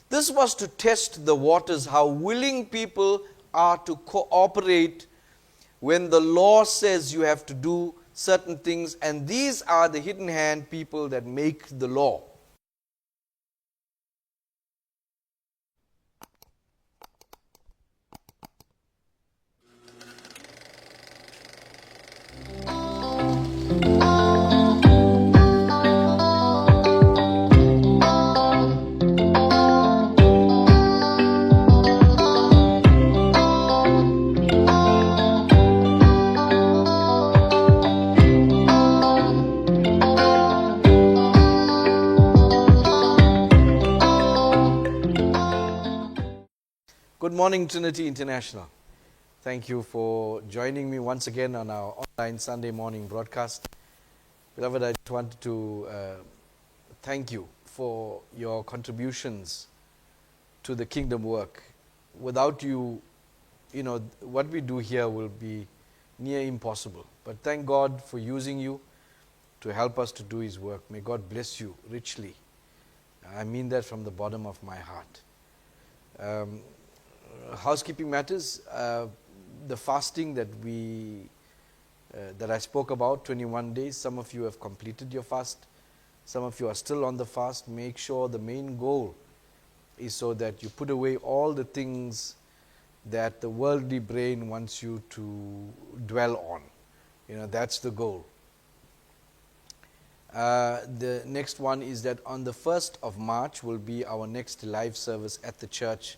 This was to test the waters, how willing people are to cooperate when the law says you have to do certain things, and these are the hidden hand people that make the law. Good morning, Trinity International. Thank you for joining me once again on our online Sunday morning broadcast. Beloved, I just wanted to thank you for your contributions to the kingdom work. Without you, what we do here will be near impossible. But thank God for using you to help us to do His work. May God bless you richly. I mean that from the bottom of my heart. Housekeeping matters, the fasting that I spoke about, 21 days, some of you have completed your fast, some of you are still on the fast. Make sure the main goal is so that you put away all the things that the worldly brain wants you to dwell on. That's the goal. The next one is that on the 1st of March will be our next live service at the church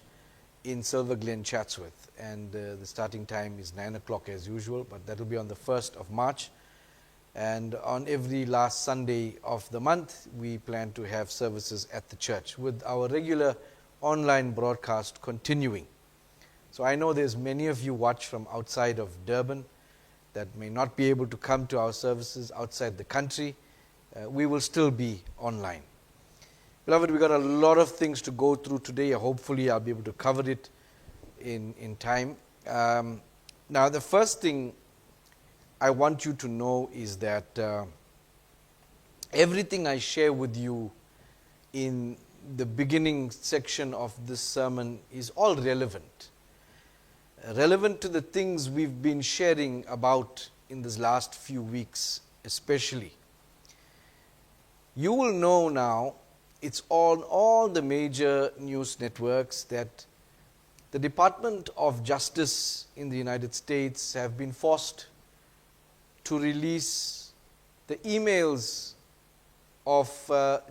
in Silver Glen, Chatsworth, and the starting time is 9 o'clock as usual, but that will be on the 1st of March. And on every last Sunday of the month, we plan to have services at the church with our regular online broadcast continuing. So I know there's many of you watch from outside of Durban that may not be able to come to our services outside the country. We will still be online. Beloved, we've got a lot of things to go through today. Hopefully, I'll be able to cover it in time. Now, the first thing I want you to know is that everything I share with you in the beginning section of this sermon is all relevant. Relevant to the things we've been sharing about in this last few weeks, especially. You will know now, it's on all the major news networks that the Department of Justice in the United States have been forced to release the emails of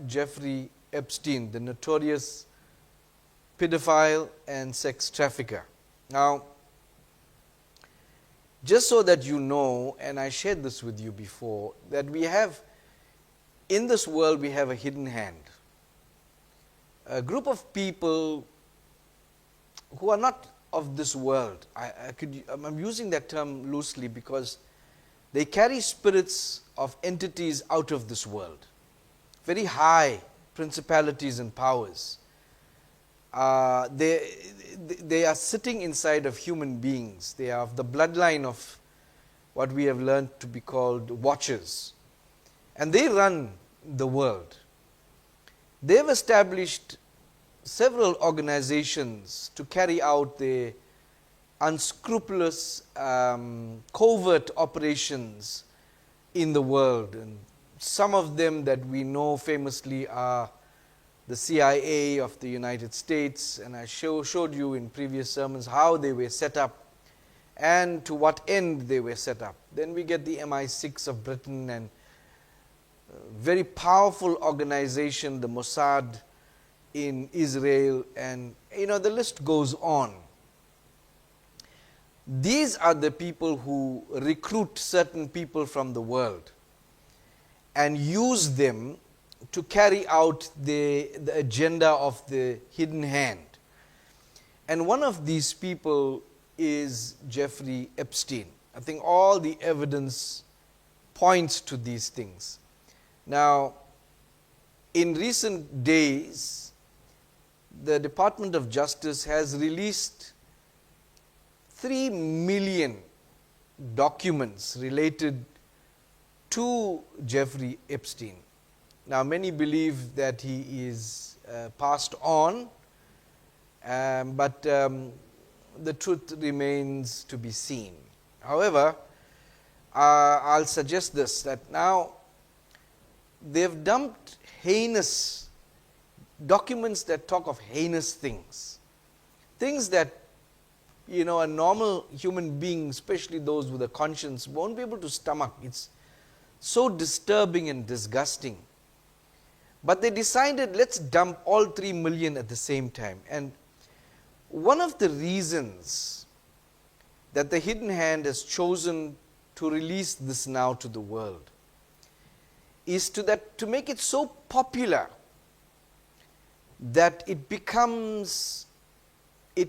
Jeffrey Epstein, the notorious pedophile and sex trafficker. Now, just so that you know, and I shared this with you before, that in this world we have a hidden hand. A group of people who are not of this world. I'm using that term loosely because they carry spirits of entities out of this world. Very high principalities and powers. They are sitting inside of human beings. They are of the bloodline of what we have learned to be called watchers. And they run the world. They've established several organizations to carry out their unscrupulous covert operations in the world. And some of them that we know famously are the CIA of the United States, and I showed you in previous sermons how they were set up and to what end they were set up. Then we get the MI6 of Britain and very powerful organization, the Mossad in Israel, and the list goes on. These are the people who recruit certain people from the world and use them to carry out the agenda of the hidden hand. And one of these people is Jeffrey Epstein. I think all the evidence points to these things. Now, in recent days, the Department of Justice has released 3 million documents related to Jeffrey Epstein. Now, many believe that he is passed on, but the truth remains to be seen. However, I'll suggest this, that now they've dumped heinous documents that talk of heinous things that a normal human being, especially those with a conscience, won't be able to stomach. It's so disturbing and disgusting. But they decided, let's dump all 3 million at the same time. And one of the reasons that the Hidden Hand has chosen to release this now to the world is to make it so popular that it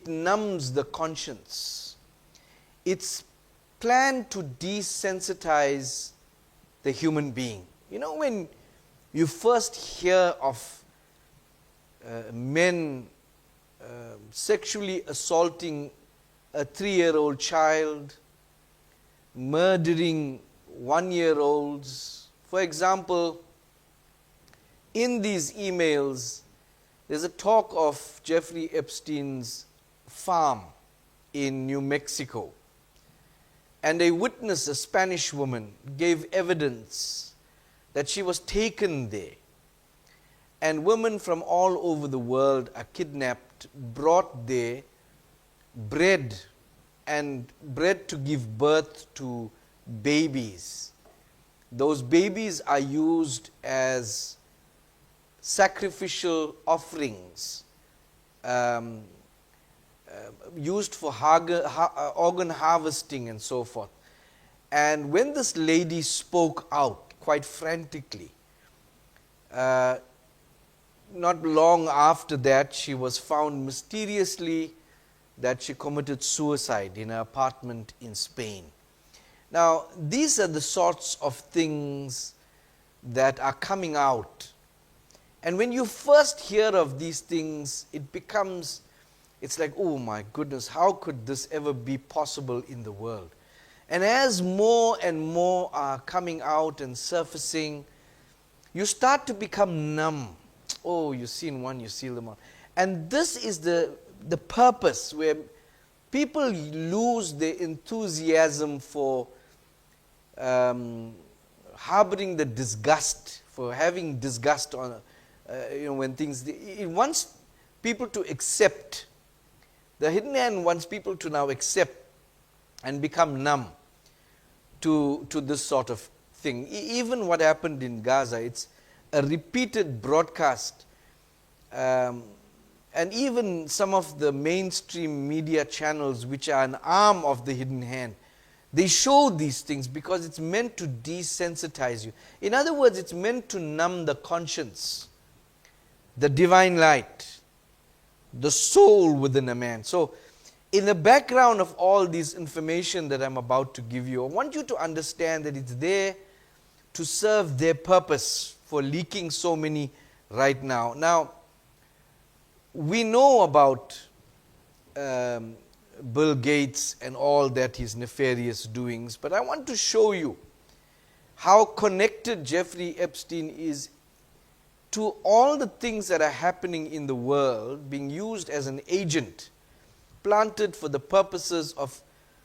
numbs the conscience. It's planned to desensitize the human being. When you first hear of men sexually assaulting a 3-year-old child, murdering 1-year-olds. For example, in these emails, there's a talk of Jeffrey Epstein's farm in New Mexico. And a witness, a Spanish woman, gave evidence that she was taken there. And women from all over the world are kidnapped, brought there, bred to give birth to babies. Those babies are used as sacrificial offerings, used for organ harvesting and so forth. And when this lady spoke out quite frantically, not long after that, she was found mysteriously that she committed suicide in an apartment in Spain. Now, these are the sorts of things that are coming out. And when you first hear of these things, it's like, oh my goodness, how could this ever be possible in the world? And as more and more are coming out and surfacing, you start to become numb. Oh, you've seen one, you see them all. And this is the purpose where people lose their enthusiasm for harboring the disgust, for having disgust on, when things. It wants people to accept. The Hidden Hand wants people to now accept and become numb to this sort of thing. Even what happened in Gaza, it's a repeated broadcast. And even some of the mainstream media channels, which are an arm of the Hidden Hand, they show these things because it's meant to desensitize you. In other words, it's meant to numb the conscience, the divine light, the soul within a man. So, in the background of all this information that I'm about to give you, I want you to understand that it's there to serve their purpose for leaking so many right now. Now, we know about Bill Gates and all that his nefarious doings, but I want to show you how connected Jeffrey Epstein is to all the things that are happening in the world, being used as an agent, planted for the purposes of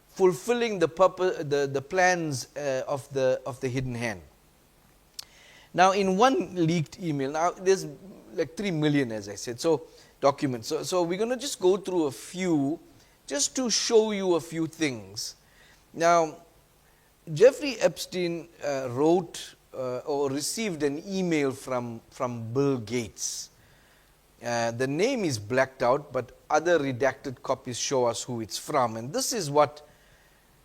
fulfilling the plans of the Hidden Hand. Now, in one leaked email, now there's like 3 million, as I said, so documents. So we're going to just go through a few, just to show you a few things. Now, Jeffrey Epstein wrote or received an email from Bill Gates. The name is blacked out, but other redacted copies show us who it's from. And this is what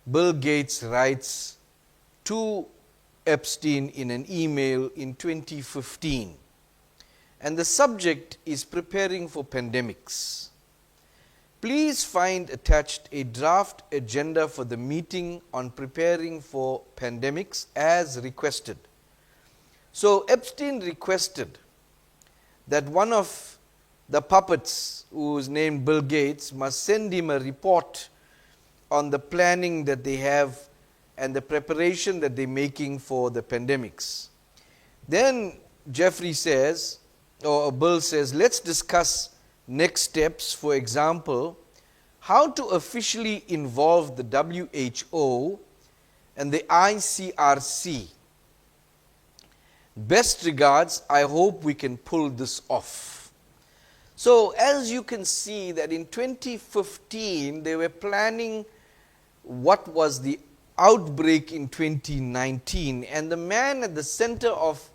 Bill Gates writes to Epstein in an email in 2015. And the subject is preparing for pandemics. Please find attached a draft agenda for the meeting on preparing for pandemics as requested. So Epstein requested that one of the puppets, who is named Bill Gates, must send him a report on the planning that they have and the preparation that they're making for the pandemics. Then Jeffrey says, or Bill says, let's discuss next steps. For example, how to officially involve the WHO and the ICRC. Best regards, I hope we can pull this off. So as you can see that in 2015, they were planning what was the outbreak in 2019, and the man at the center of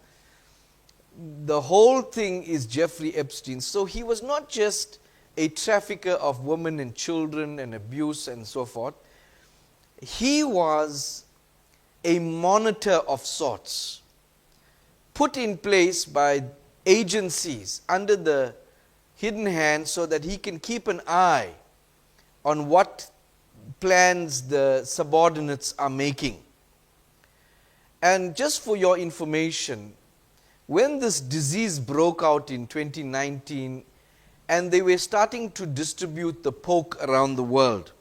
the whole thing is Jeffrey Epstein. So he was not just a trafficker of women and children and abuse and so forth. He was a monitor of sorts, put in place by agencies under the hidden hand so that he can keep an eye on what plans the subordinates are making. And just for your information, when this disease broke out in 2019 and they were starting to distribute the poke around the world,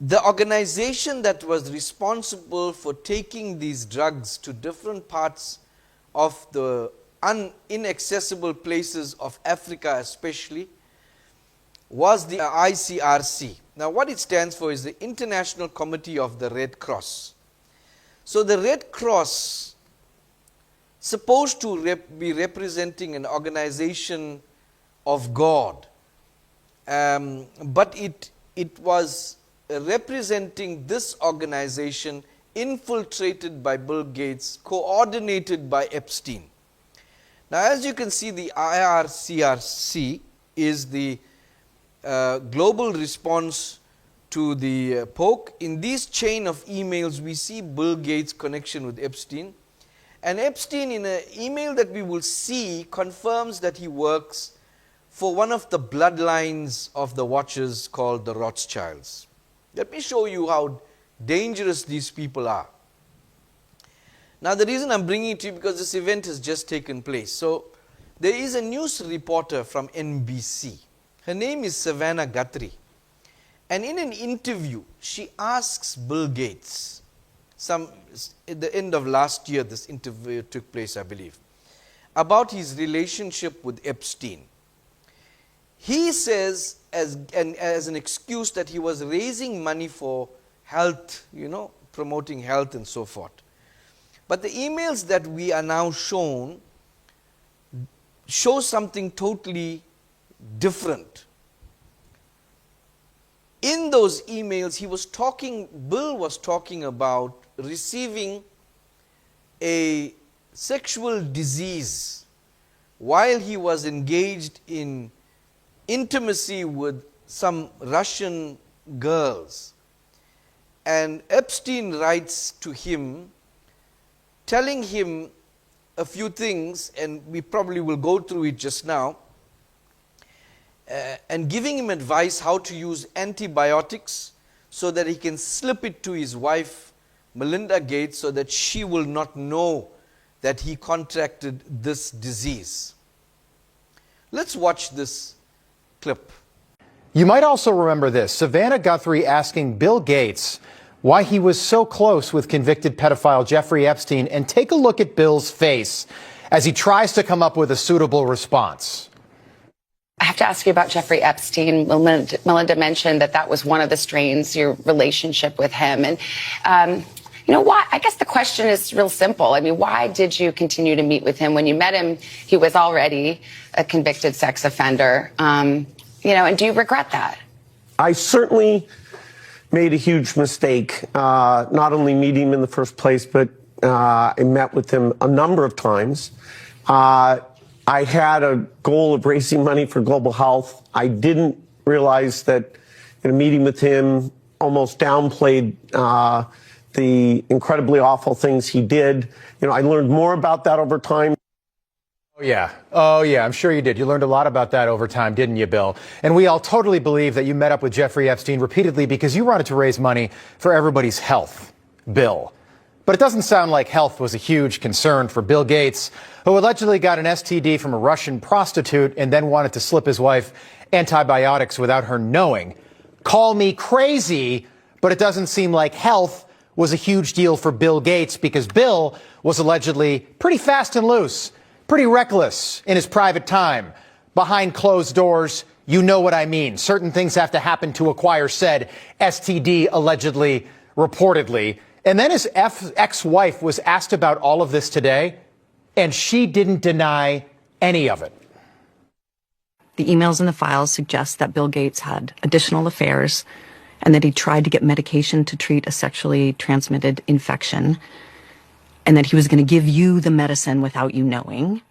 the organization that was responsible for taking these drugs to different parts of the inaccessible places of Africa especially was the ICRC. Now what it stands for is the International Committee of the Red Cross. So the Red Cross, supposed to be representing an organization of God, but it was representing this organization infiltrated by Bill Gates, coordinated by Epstein. Now as you can see, the IRCRC is the global response to the poke. In this chain of emails, we see Bill Gates' connection with Epstein. And Epstein, in an email that we will see, confirms that he works for one of the bloodlines of the Watchers called the Rothschilds. Let me show you how dangerous these people are. Now the reason I'm bringing it to you because this event has just taken place. So there is a news reporter from NBC. Her name is Savannah Guthrie. And in an interview, she asks Bill Gates, at the end of last year, this interview took place, I believe, about his relationship with Epstein. He says, as an excuse, that he was raising money for health, promoting health and so forth. But the emails that we are now shown show something totally different. In those emails, Bill was talking about receiving a sexual disease while he was engaged in intimacy with some Russian girls. And Epstein writes to him, telling him a few things, and we probably will go through it just now, and giving him advice how to use antibiotics so that he can slip it to his wife, Melinda Gates, so that she will not know that he contracted this disease. Let's watch this clip. You might also remember this, Savannah Guthrie asking Bill Gates why he was so close with convicted pedophile Jeffrey Epstein, and take a look at Bill's face as he tries to come up with a suitable response. I have to ask you about Jeffrey Epstein. Melinda mentioned that was one of the strains, your relationship with him. And, why? I guess the question is real simple. I mean, why did you continue to meet with him? When you met him, he was already a convicted sex offender. And do you regret that? I certainly made a huge mistake, not only meeting him in the first place, but I met with him a number of times. I had a goal of raising money for global health. I didn't realize that in a meeting with him almost downplayed the incredibly awful things he did. I learned more about that over time. Oh, yeah, I'm sure you did. You learned a lot about that over time, didn't you, Bill? And we all totally believe that you met up with Jeffrey Epstein repeatedly because you wanted to raise money for everybody's health, Bill. But it doesn't sound like health was a huge concern for Bill Gates, who allegedly got an STD from a Russian prostitute and then wanted to slip his wife antibiotics without her knowing. Call me crazy, but it doesn't seem like health was a huge deal for Bill Gates because Bill was allegedly pretty fast and loose, pretty reckless in his private time. Behind closed doors, You know what I mean. Certain things have to happen to acquire said STD, allegedly, reportedly. And then his ex-wife was asked about all of this today, and she didn't deny any of it. The emails and the files suggest that Bill Gates had additional affairs and that he tried to get medication to treat a sexually transmitted infection, and that he was going to give you the medicine without you knowing.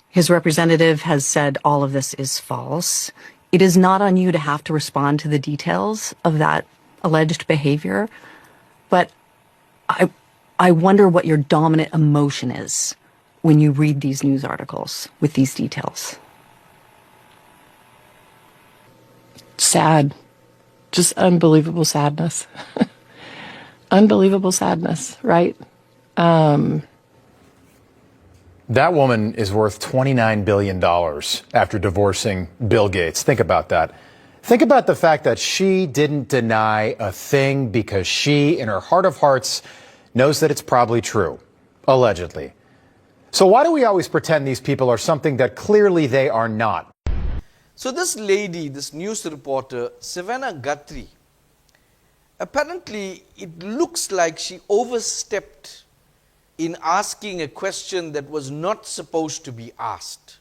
His representative has said all of this is false. It is not on you to have to respond to the details of that alleged behavior, but I wonder what your dominant emotion is when you read these news articles with these details. Sad. Just unbelievable sadness. Unbelievable sadness, right? That woman is worth $29 billion after divorcing Bill Gates. Think about that. Think about the fact that she didn't deny a thing because she, in her heart of hearts, knows that it's probably true, allegedly. So why do we always pretend these people are something that clearly they are not? So this lady, this news reporter, Savannah Guthrie, apparently it looks like she overstepped in asking a question that was not supposed to be asked.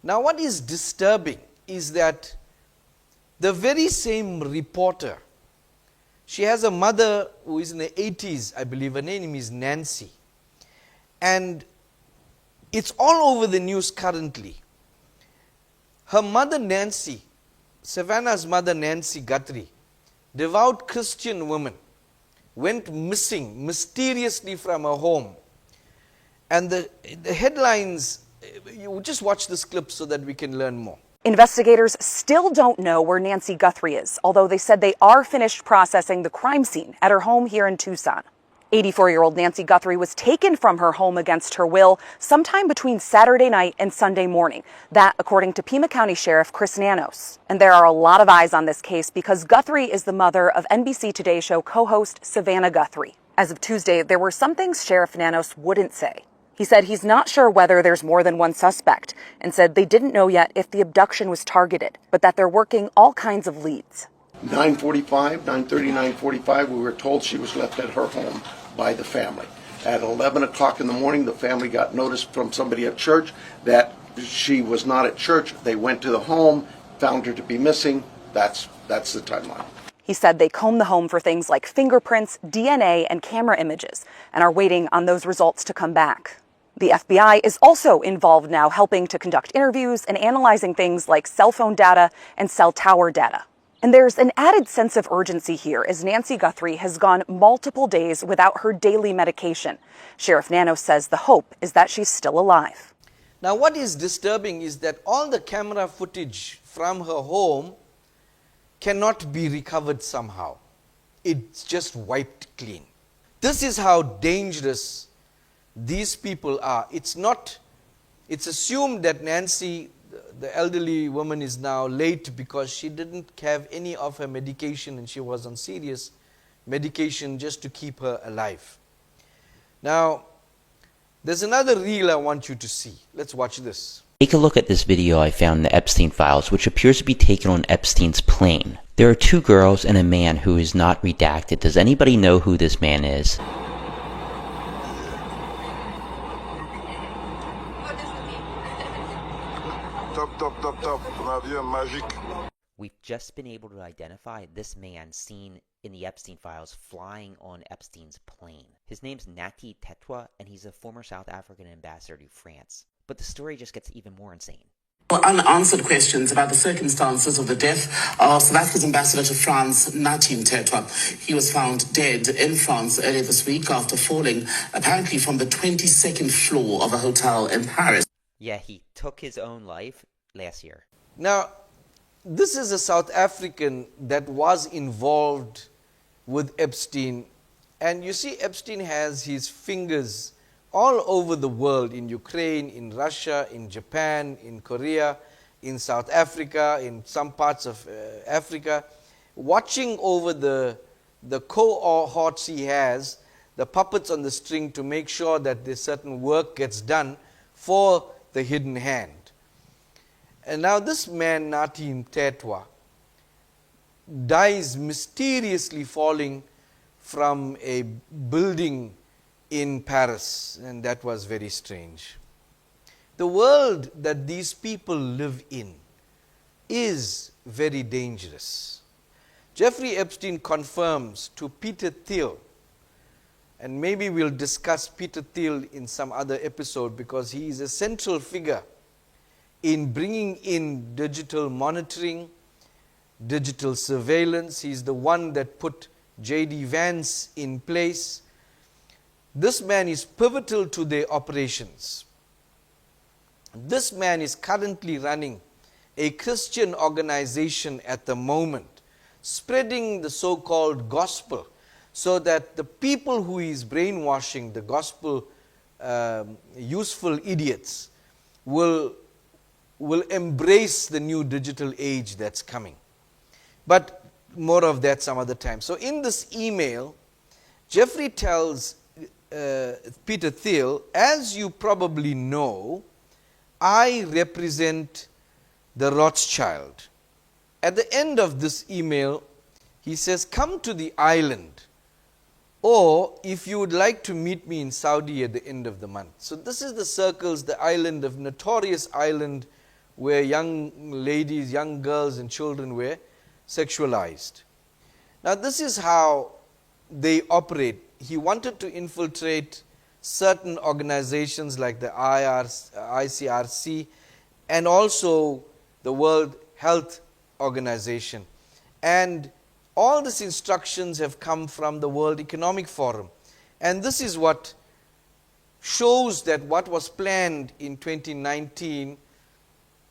Now what is disturbing is that the very same reporter, she has a mother who is in the 80s, I believe, her name is Nancy. And it's all over the news currently. Her mother Nancy, Savannah's mother Nancy Guthrie, devout Christian woman, went missing mysteriously from her home. And the headlines, you just watch this clip so that we can learn more. Investigators still don't know where Nancy Guthrie is, although they said they are finished processing the crime scene at her home here in Tucson. 84-year-old Nancy Guthrie was taken from her home against her will sometime between Saturday night and Sunday morning. That, according to Pima County Sheriff Chris Nanos. And there are a lot of eyes on this case because Guthrie is the mother of NBC Today Show co-host Savannah Guthrie. As of Tuesday, there were some things Sheriff Nanos wouldn't say. He said he's not sure whether there's more than one suspect, and said they didn't know yet if the abduction was targeted, but that they're working all kinds of leads. 9:45, 9:30, 9:45, we were told she was left at her home by the family. At 11 o'clock in the morning, the family got notice from somebody at church that she was not at church. They went to the home, found her to be missing. That's the timeline. He said they combed the home for things like fingerprints, DNA, and camera images, and are waiting on those results to come back. The FBI is also involved now, helping to conduct interviews and analyzing things like cell phone data and cell tower data. And there's an added sense of urgency here as Nancy Guthrie has gone multiple days without her daily medication. Sheriff Nanos says the hope is that she's still alive. Now what is disturbing is that all the camera footage from her home cannot be recovered somehow. It's just wiped clean. This is how dangerous these people are. It's assumed that Nancy, the elderly woman, is now late because she didn't have any of her medication and she was on serious medication just to keep her alive. Now, there's another reel I want you to see. Let's watch this. Take a look at this video I found in the Epstein files, which appears to be taken on Epstein's plane. There are two girls and a man who is not redacted. Does anybody know who this man is? We've just been able to identify this man seen in the Epstein files flying on Epstein's plane. His name's Nati Tetwa, and he's a former South African ambassador to France. But the story just gets even more insane. Unanswered questions about the circumstances of the death of South Africa's ambassador to France, Nati Tetwa. He was found dead in France earlier this week after falling apparently from the 22nd floor of a hotel in Paris. Yeah, he took his own life last year. Now, this is a South African that was involved with Epstein. And you see, Epstein has his fingers all over the world, in Ukraine, in Russia, in Japan, in Korea, in South Africa, in some parts of Africa, watching over the cohorts he has, the puppets on the string, to make sure that this certain work gets done for the hidden hand. And now this man, Natim Tetwa, dies mysteriously falling from a building in Paris, and that was very strange. The world that these people live in is very dangerous. Jeffrey Epstein confirms to Peter Thiel, and maybe we'll discuss Peter Thiel in some other episode because he is a central figure in bringing in digital monitoring, digital surveillance. He's the one that put J.D. Vance in place. This man is pivotal to their operations. This man is currently running a Christian organization at the moment, spreading the so-called gospel, so that the people who he is brainwashing, the gospel useful idiots, will embrace the new digital age that's coming. But more of that some other time. So in this email, Jeffrey tells Peter Thiel, as you probably know, I represent the Rothschild. At the end of this email, he says, come to the island, or if you would like to meet me in Saudi at the end of the month. So this is the circles, the island of notorious island where young ladies, young girls and children were sexualized. Now this is how they operate. He wanted to infiltrate certain organizations like the ICRC and also the World Health Organization. And all these instructions have come from the World Economic Forum. And this is what shows that what was planned in 2019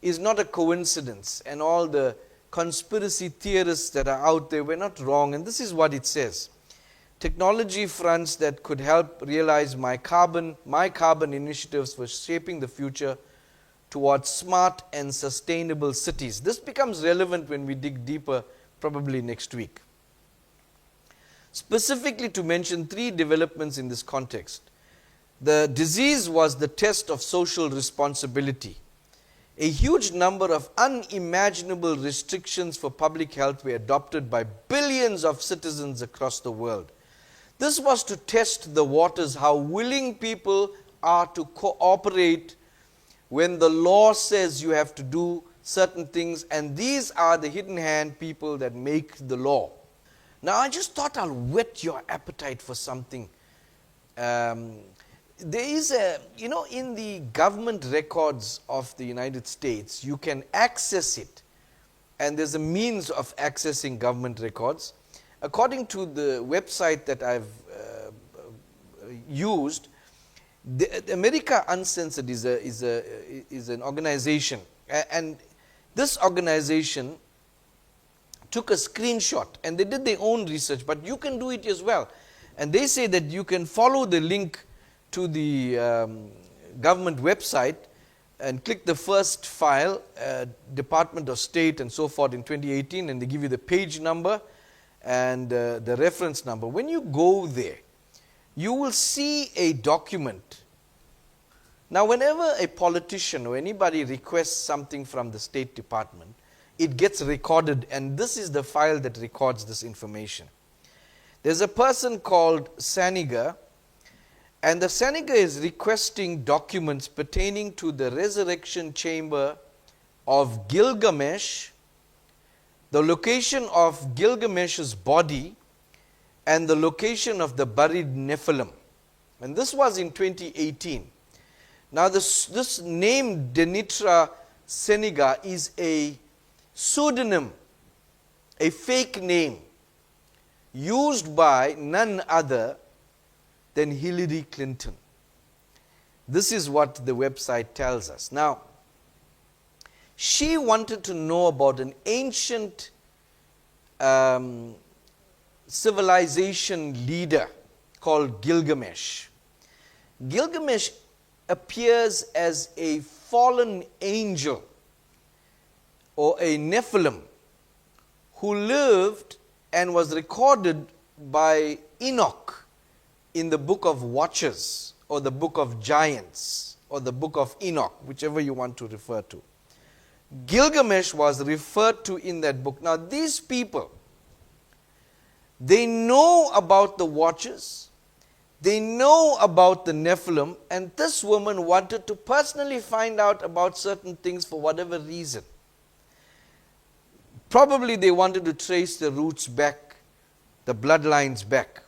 is not a coincidence. And all the conspiracy theorists that are out there were not wrong. And this is what it says. Technology fronts that could help realize my carbon initiatives for shaping the future towards smart and sustainable cities. This becomes relevant when we dig deeper, probably next week. Specifically to mention 3 developments in this context. The disease was the test of social responsibility. A huge number of unimaginable restrictions for public health were adopted by billions of citizens across the world. This was to test the waters, how willing people are to cooperate when the law says you have to do certain things, and these are the hidden hand people that make the law. Now I just thought I'll whet your appetite for something. There is a, in the government records of the United States, you can access it, and there's a means of accessing government records. According to the website that I've used, the America Uncensored is an organization, and this organization took a screenshot, and they did their own research, but you can do it as well. And they say that you can follow the link to the government website and click the first file, Department of State and so forth in 2018, and they give you the page number and the reference number. When you go there, you will see a document. Now, whenever a politician or anybody requests something from the State Department, it gets recorded, and this is the file that records this information. There's a person called Saniga, and the Saniga is requesting documents pertaining to the resurrection chamber of Gilgamesh, the location of Gilgamesh's body, and the location of the buried Nephilim. And this was in 2018. Now this name Denitra Seniga is a pseudonym, a fake name, used by none other than Hillary Clinton. This is what the website tells us. Now, she wanted to know about an ancient civilization leader called Gilgamesh. Gilgamesh appears as a fallen angel or a Nephilim who lived and was recorded by Enoch in the book of Watchers or the book of Giants or the book of Enoch, whichever you want to refer to. Gilgamesh was referred to in that book. Now these people, they know about the watchers, they know about the Nephilim, and this woman wanted to personally find out about certain things for whatever reason. Probably they wanted to trace the roots back, the bloodlines back.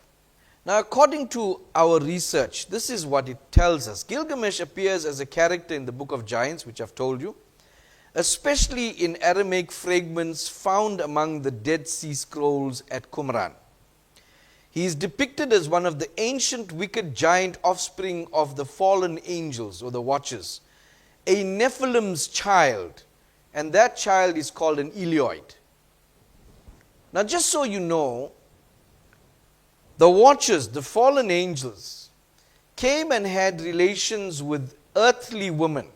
Now, according to our research, this is what it tells us. Gilgamesh appears as a character in the Book of Giants, which I've told you, especially in Aramaic fragments found among the Dead Sea Scrolls at Qumran. He is depicted as one of the ancient wicked giant offspring of the fallen angels or the watchers, a Nephilim's child, and that child is called an Elioid. Now, just so you know, the watchers, the fallen angels, came and had relations with earthly women.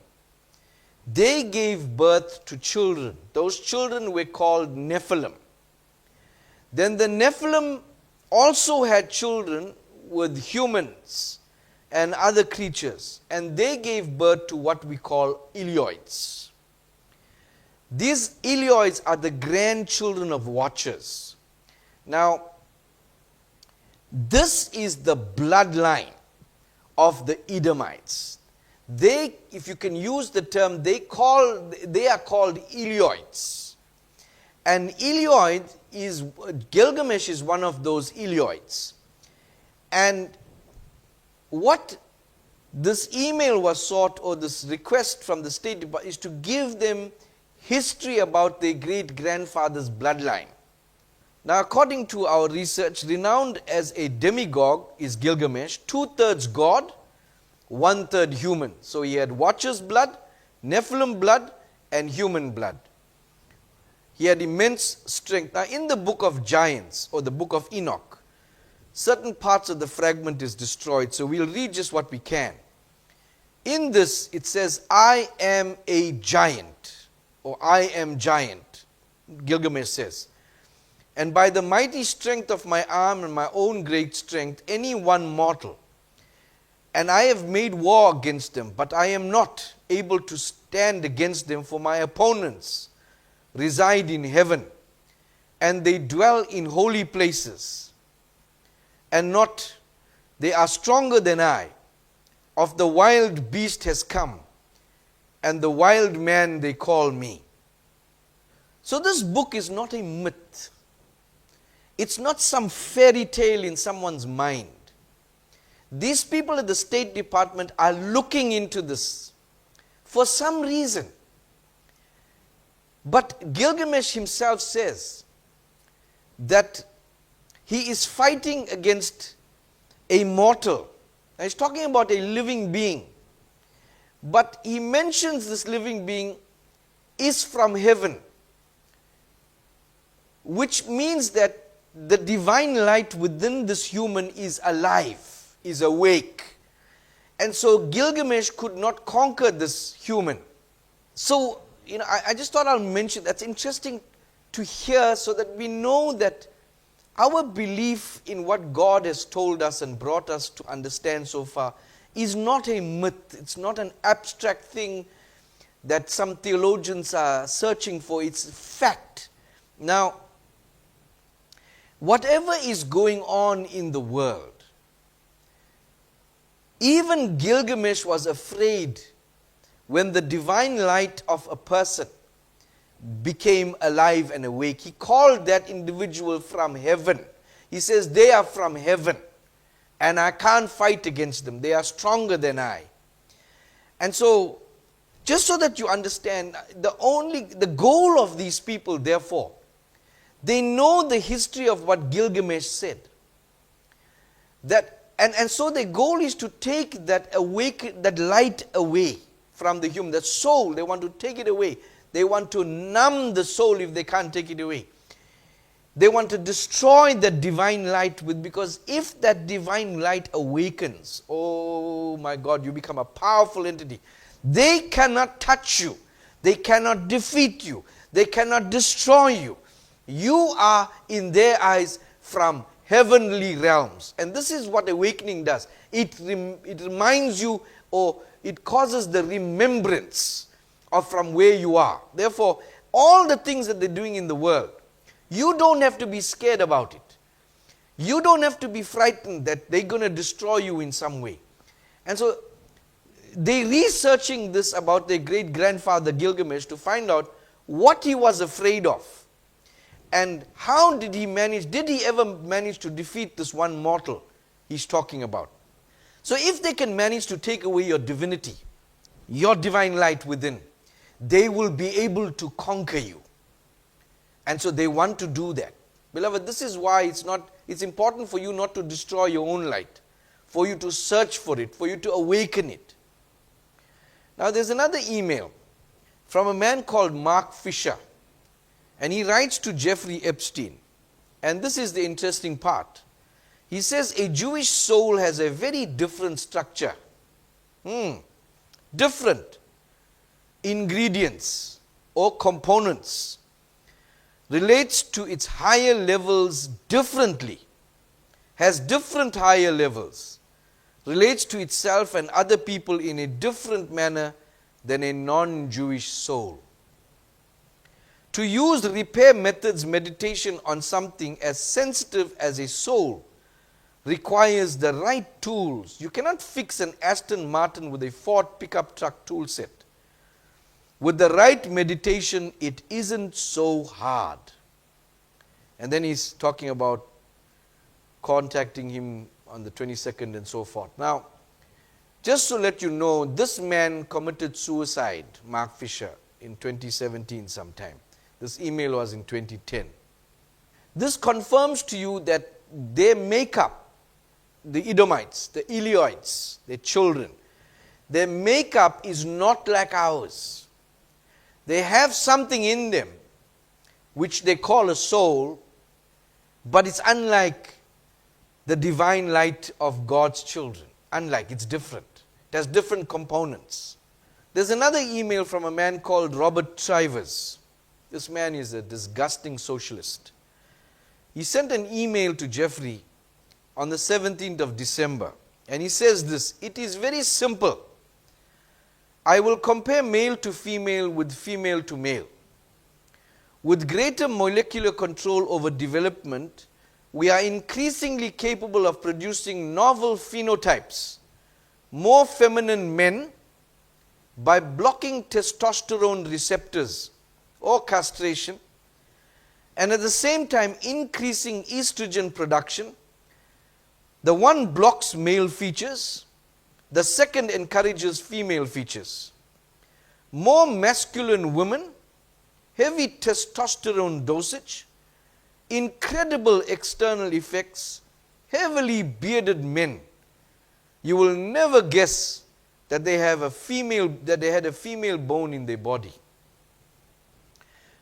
They gave birth to children. Those children were called Nephilim. Then the Nephilim also had children with humans and other creatures, and they gave birth to what we call Elioids. These Elioids are the grandchildren of watchers. Now, this is the bloodline of the Edomites. They, if you can use the term, they are called Elioids. And Elioid is, Gilgamesh is one of those Elioids. And what this email was sought, or this request from the State Department, is to give them history about their great-grandfather's bloodline. Now, according to our research, renowned as a demigogue is Gilgamesh, 2/3 God, 1/3 human. So he had Watcher's blood, Nephilim blood, and human blood. He had immense strength. Now, in the Book of Giants, or the Book of Enoch, certain parts of the fragment is destroyed, so we'll read just what we can. In this, it says, I am a giant, or I am giant, Gilgamesh says. And by the mighty strength of my arm and my own great strength, any one mortal. And I have made war against them, but I am not able to stand against them, for my opponents reside in heaven, and they dwell in holy places. And not, they are stronger than I. Of the wild beast has come, and the wild man they call me. So this book is not a myth. It's not some fairy tale in someone's mind. These people at the State Department are looking into this for some reason. But Gilgamesh himself says that he is fighting against a mortal. Now he's talking about a living being. But he mentions this living being is from heaven, which means that the divine light within this human is alive, is awake. And so Gilgamesh could not conquer this human. So, I just thought I'll mention, that's interesting to hear, so that we know that our belief in what God has told us and brought us to understand so far is not a myth. It's not an abstract thing that some theologians are searching for. It's fact. Now, whatever is going on in the world, even Gilgamesh was afraid when the divine light of a person became alive and awake. He called that individual from heaven. He says, they are from heaven, and I can't fight against them. They are stronger than I. And so, just so that you understand, the goal of these people, therefore, they know the history of what Gilgamesh said. And so the goal is to take that light away from the human, that soul. They want to take it away. They want to numb the soul if they can't take it away. They want to destroy the divine light because if that divine light awakens, oh my God, you become a powerful entity. They cannot touch you. They cannot defeat you. They cannot destroy you. You are, in their eyes, from heavenly realms. And this is what awakening does. It reminds you, or it causes the remembrance or from where you are. Therefore, all the things that they're doing in the world, you don't have to be scared about it. You don't have to be frightened that they're going to destroy you in some way. And so, they're researching this about their great-grandfather Gilgamesh to find out what he was afraid of. And how did he ever manage to defeat this one mortal he's talking about? So if they can manage to take away your divinity, your divine light within, they will be able to conquer you. And so they want to do that. Beloved, this is why it's important for you not to destroy your own light, for you to search for it, for you to awaken it. Now there's another email from a man called Mark Fisher, and he writes to Jeffrey Epstein. And this is the interesting part. He says a Jewish soul has a very different structure. Different ingredients or components. Relates to its higher levels differently. Has different higher levels. Relates to itself and other people in a different manner than a non-Jewish soul. To use repair methods meditation on something as sensitive as a soul requires the right tools. You cannot fix an Aston Martin with a Ford pickup truck tool set. With the right meditation, it isn't so hard. And then he's talking about contacting him on the 22nd and so forth. Now, just to let you know, this man committed suicide, Mark Fisher, in 2017 sometime. This email was in 2010. This confirms to you that their makeup, the Edomites, the Elioites, their children, their makeup is not like ours. They have something in them which they call a soul, but it's unlike the divine light of God's children. Unlike, it's different. It has different components. There's another email from a man called Robert Trivers. This man is a disgusting socialist. He sent an email to Jeffrey on the 17th of December. And he says this, it is very simple. I will compare male to female with female to male. With greater molecular control over development, we are increasingly capable of producing novel phenotypes, more feminine men, by blocking testosterone receptors or castration, and at the same time increasing estrogen production. The one blocks male features, the second encourages female features. More masculine women, heavy testosterone dosage, incredible external effects, heavily bearded men. You will never guess that they had a female bone in their body.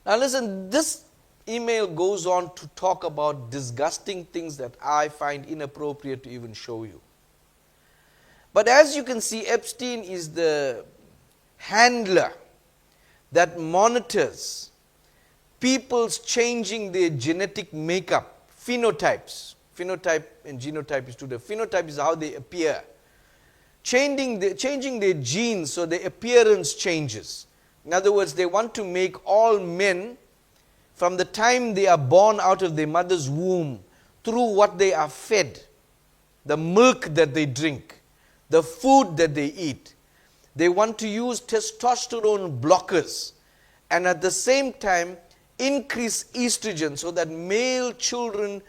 Now listen, this email goes on to talk about disgusting things that I find inappropriate to even show you. But as you can see, Epstein is the handler that monitors people's changing their genetic makeup, phenotypes. Phenotype and genotype is two different. Phenotype is how they appear. Changing their genes so their appearance changes. In other words, they want to make all men, from the time they are born out of their mother's womb, through what they are fed, the milk that they drink, the food that they eat, they want to use testosterone blockers and at the same time increase estrogen so that male children,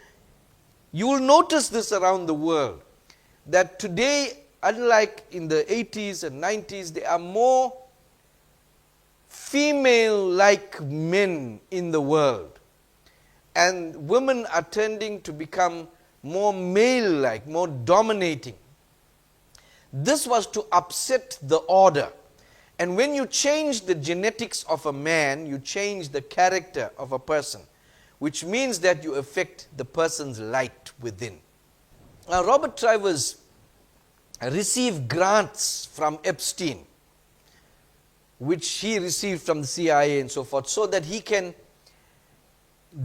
you will notice this around the world, that today, unlike in the 80s and 90s, there are more female-like men in the world. And women are tending to become more male-like, more dominating. This was to upset the order. And when you change the genetics of a man, you change the character of a person, which means that you affect the person's light within. Now, Robert Trivers received grants from Epstein, which he received from the CIA and so forth, so that he can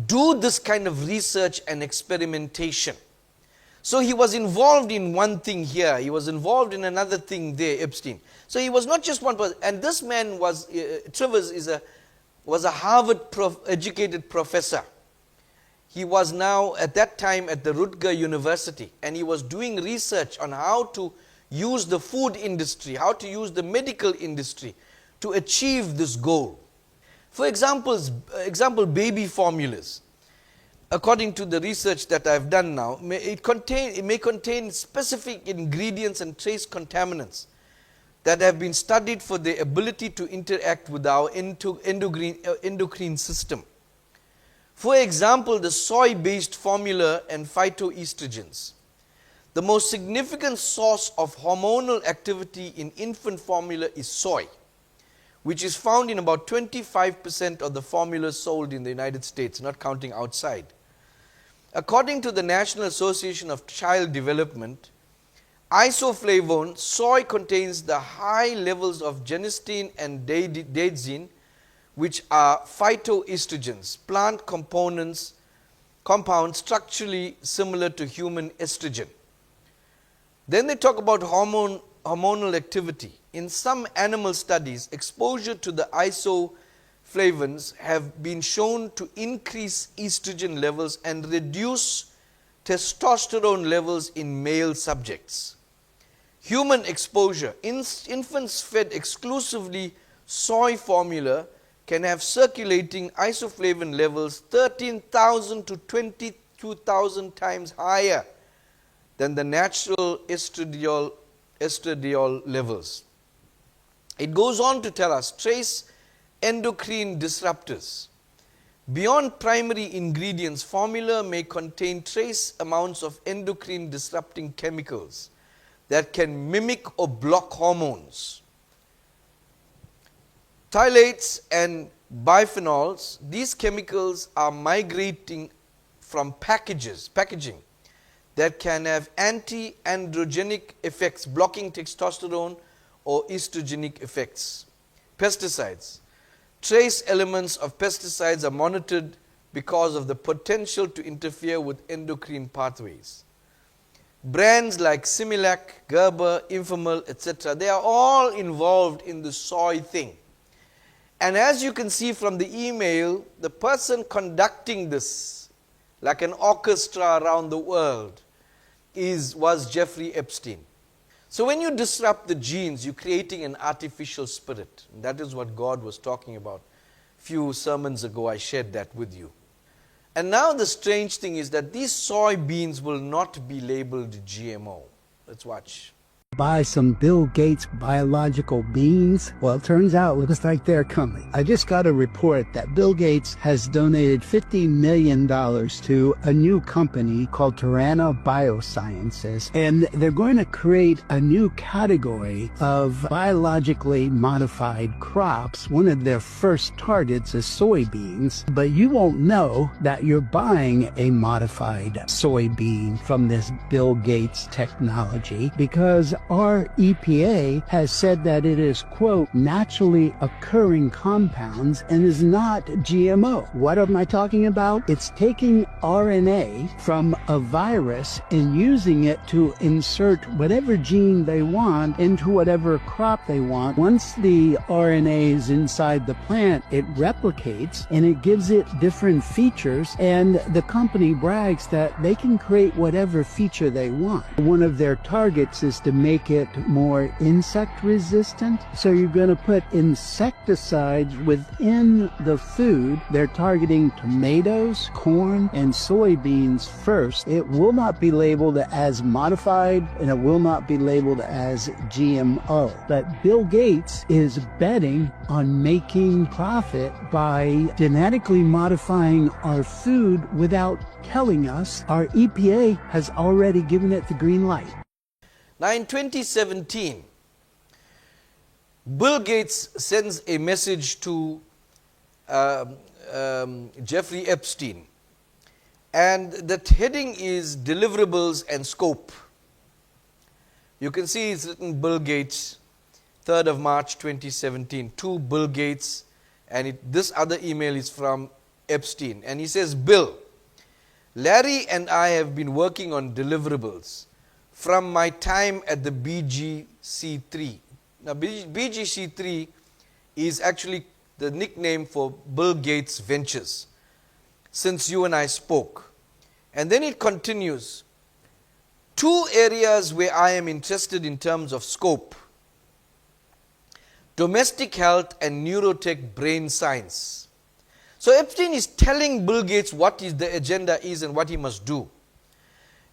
do this kind of research and experimentation. So he was involved in one thing here, he was involved in another thing there, Epstein. So he was not just one person. And this man was, Trivers was a Harvard educated professor. He was now at that time at the Rutger University, and he was doing research on how to use the food industry, how to use the medical industry to achieve this goal. For example, baby formulas. According to the research that I've done now, it may contain specific ingredients and trace contaminants that have been studied for their ability to interact with our endocrine system. For example, the soy-based formula and phytoestrogens. The most significant source of hormonal activity in infant formula is soy, which is found in about 25% of the formulas sold in the United States, not counting outside. According to the National Association of Child Development, isoflavone, soy contains the high levels of genistein and daidzein, which are phytoestrogens, plant compounds structurally similar to human estrogen. Then they talk about hormonal activity. In some animal studies, exposure to the isoflavones have been shown to increase estrogen levels and reduce testosterone levels in male subjects. Human exposure. Infants fed exclusively soy formula can have circulating isoflavone levels 13,000 to 22,000 times higher than the natural estradiol levels. It goes on to tell us trace endocrine disruptors. Beyond primary ingredients, formula may contain trace amounts of endocrine disrupting chemicals that can mimic or block hormones. Phthalates and biphenyls, these chemicals are migrating from packaging that can have anti-androgenic effects, blocking testosterone or estrogenic effects. Pesticides. Trace elements of pesticides are monitored because of the potential to interfere with endocrine pathways. Brands like Similac, Gerber, Infamil, etc., they are all involved in the soy thing. And as you can see from the email, the person conducting this, like an orchestra around the world, was Jeffrey Epstein. So when you disrupt the genes, you're creating an artificial spirit. And that is what God was talking about. A few sermons ago, I shared that with you. And now the strange thing is that these soybeans will not be labeled GMO. Let's watch. Buy some Bill Gates biological beans? Well, it turns out it looks like they're coming. I just got a report that Bill Gates has donated $50 million to a new company called Tarana Biosciences, and they're going to create a new category of biologically modified crops. One of their first targets is soybeans, but you won't know that you're buying a modified soybean from this Bill Gates technology because our EPA has said that it is, quote, naturally occurring compounds and is not GMO. What am I talking about? It's taking RNA from a virus and using it to insert whatever gene they want into whatever crop they want. Once the RNA is inside the plant, it replicates and it gives it different features, and the company brags that they can create whatever feature they want. One of their targets is to make it more insect resistant. So you're going to put insecticides within the food. They're targeting tomatoes, corn, and soybeans first. It will not be labeled as modified and it will not be labeled as GMO. But Bill Gates is betting on making profit by genetically modifying our food without telling us. Our EPA has already given it the green light. Now in 2017, Bill Gates sends a message to Jeffrey Epstein, and the heading is deliverables and scope. You can see it's written Bill Gates, 3rd of March 2017, to Bill Gates, and this other email is from Epstein, and he says, Bill, Larry and I have been working on deliverables from my time at the BGC3. Now, BGC3 is actually the nickname for Bill Gates Ventures, since you and I spoke. And then it continues. 2 areas where I am interested in terms of scope: domestic health and neurotech brain science. So Epstein is telling Bill Gates what the agenda is and what he must do.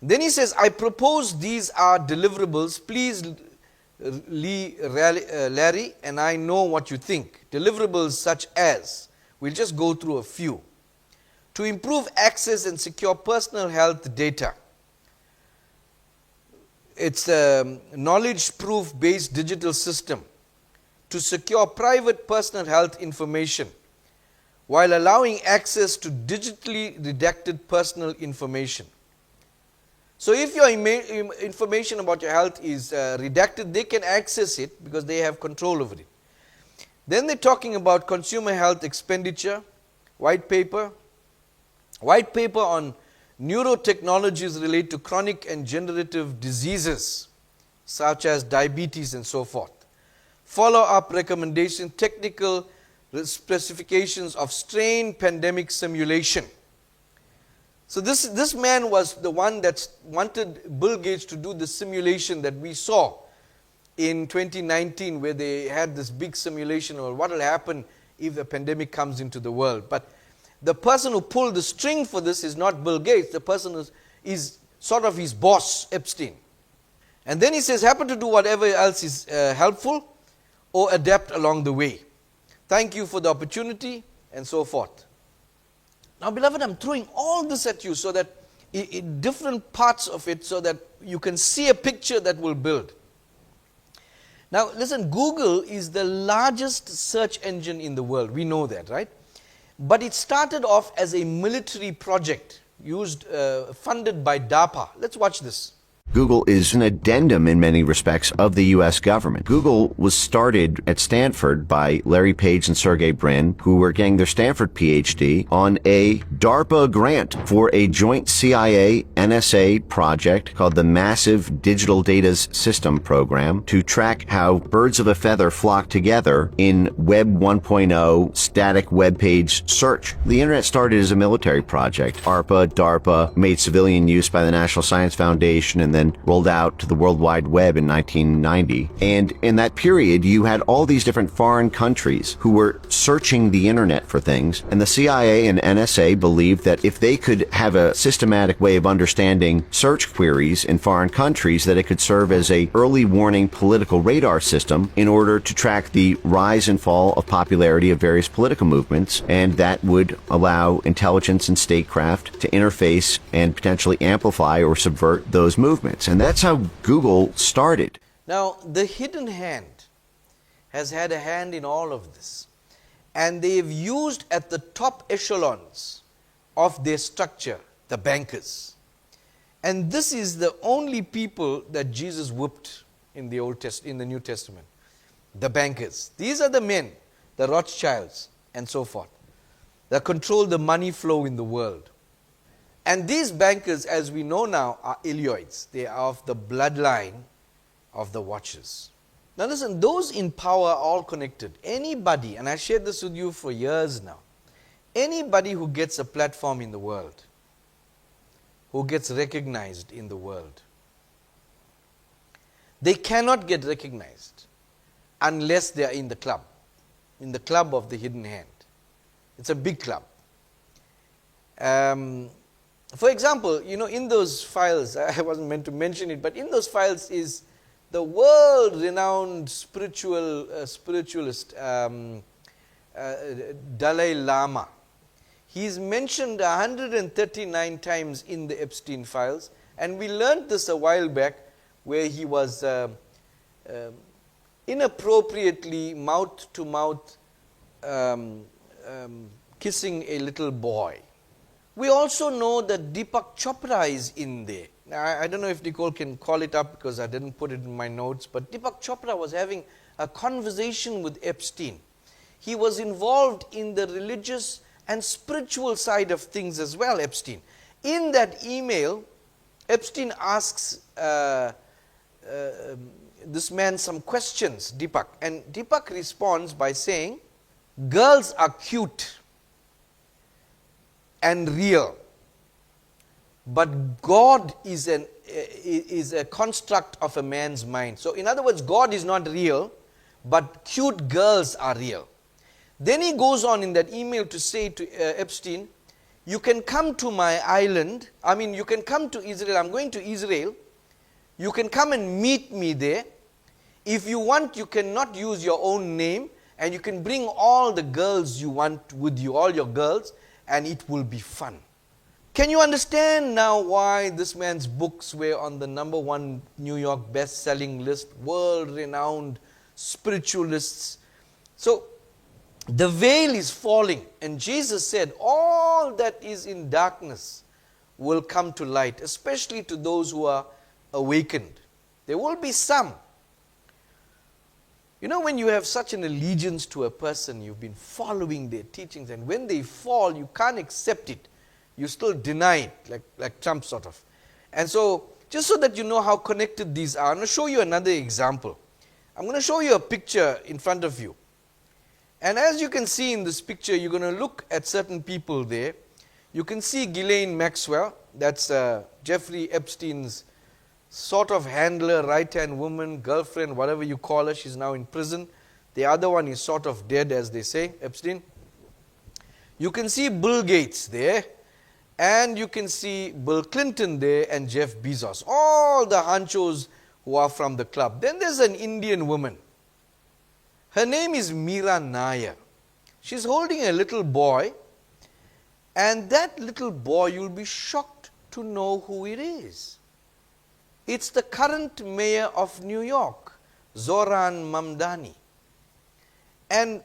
Then he says, I propose these are deliverables. Please, Larry, and I know what you think. Deliverables such as, we'll just go through a few. To improve access and secure personal health data. It's a knowledge proof based digital system to secure private personal health information while allowing access to digitally redacted personal information. So if your information about your health is redacted, they can access it because they have control over it. Then they're talking about consumer health expenditure, white paper on neurotechnologies related to chronic and degenerative diseases such as diabetes and so forth. Follow-up recommendation, technical specifications of strain pandemic simulation. So this man was the one that wanted Bill Gates to do the simulation that we saw in 2019, where they had this big simulation of what will happen if the pandemic comes into the world. But the person who pulled the string for this is not Bill Gates. The person is sort of his boss, Epstein. And then he says, happen to do whatever else is helpful or adapt along the way. Thank you for the opportunity, and so forth. Now, beloved, I'm throwing all this at you so that in different parts of it, so that you can see a picture that will build. Now, listen, Google is the largest search engine in the world. We know that, right? But it started off as a military project funded by DARPA. Let's watch this. Google is an addendum in many respects of the U.S. government. Google was started at Stanford by Larry Page and Sergey Brin, who were getting their Stanford PhD on a DARPA grant for a joint CIA-NSA project called the Massive Digital Data System Program to track how birds of a feather flock together in Web 1.0 static web page search. The internet started as a military project. DARPA made civilian use by the National Science Foundation and then rolled out to the World Wide Web in 1990. And in that period, you had all these different foreign countries who were searching the internet for things. And the CIA and NSA believed that if they could have a systematic way of understanding search queries in foreign countries, that it could serve as a early warning political radar system in order to track the rise and fall of popularity of various political movements. And that would allow intelligence and statecraft to interface and potentially amplify or subvert those movements. And that's how Google started. Now, the hidden hand has had a hand in all of this. And they've used at the top echelons of their structure, the bankers. And this is the only people that Jesus whipped in the New Testament. The bankers. These are the men, the Rothschilds and so forth, that control the money flow in the world. And these bankers, as we know now, are Elioids. They are of the bloodline of the Watchers. Now listen, those in power are all connected. Anybody, and I shared this with you for years now, anybody who gets a platform in the world, who gets recognized in the world, they cannot get recognized unless they are in the club of the hidden hand. It's a big club. For example, in those files, I wasn't meant to mention it, but in those files is the world-renowned spiritualist Dalai Lama. He's mentioned 139 times in the Epstein files, and we learned this a while back, where he was inappropriately mouth-to-mouth kissing a little boy. We also know that Deepak Chopra is in there. Now, I don't know if Nicole can call it up because I didn't put it in my notes, but Deepak Chopra was having a conversation with Epstein. He was involved in the religious and spiritual side of things as well, Epstein. In that email, Epstein asks this man some questions, Deepak, and Deepak responds by saying, girls are cute and real, but God is a construct of a man's mind. So in other words, God is not real, but cute girls are real. Then he goes on in that email to say to Epstein, you can come to my island, you can come to Israel, I'm going to Israel, you can come and meet me there. If you want, you cannot use your own name, and you can bring all the girls you want with you, all your girls, and it will be fun. Can you understand now why this man's books were on the #1 New York best-selling list, world-renowned spiritualists? So, the veil is falling, and Jesus said, all that is in darkness will come to light, especially to those who are awakened. There will be some. You know, when you have such an allegiance to a person, you've been following their teachings, and when they fall, you can't accept it. You still deny it, like Trump sort of. And so, just so that you know how connected these are, I'm going to show you another example. I'm going to show you a picture in front of you. And as you can see in this picture, you're going to look at certain people there. You can see Ghislaine Maxwell, that's Jeffrey Epstein's sort of handler, right-hand woman, girlfriend, whatever you call her. She's now in prison. The other one is sort of dead, as they say, Epstein. You can see Bill Gates there, and you can see Bill Clinton there, and Jeff Bezos. All the honchos who are from the club. Then there's an Indian woman. Her name is Meera Nair. She's holding a little boy, and that little boy, you'll be shocked to know who it is. It's the current mayor of New York, Zohran Mamdani. And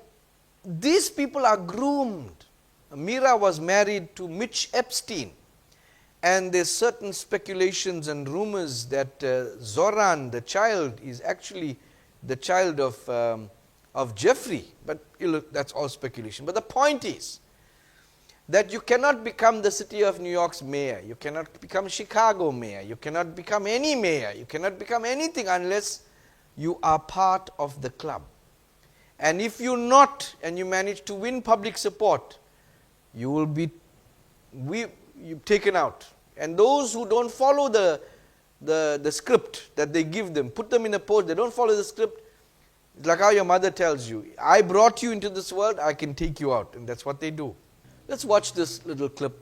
these people are groomed. Meera was married to Mitch Epstein. And there's certain speculations and rumors that Zohran, the child, is actually the child of Jeffrey. But that's all speculation. But the point is that you cannot become the city of New York's mayor. You cannot become Chicago mayor. You cannot become any mayor. You cannot become anything unless you are part of the club. And if you're not, and you manage to win public support, you will be taken out. And those who don't follow the script that they give them, put them in a post, they don't follow the script, it's like how your mother tells you, I brought you into this world, I can take you out. And that's what they do. Let's watch this little clip.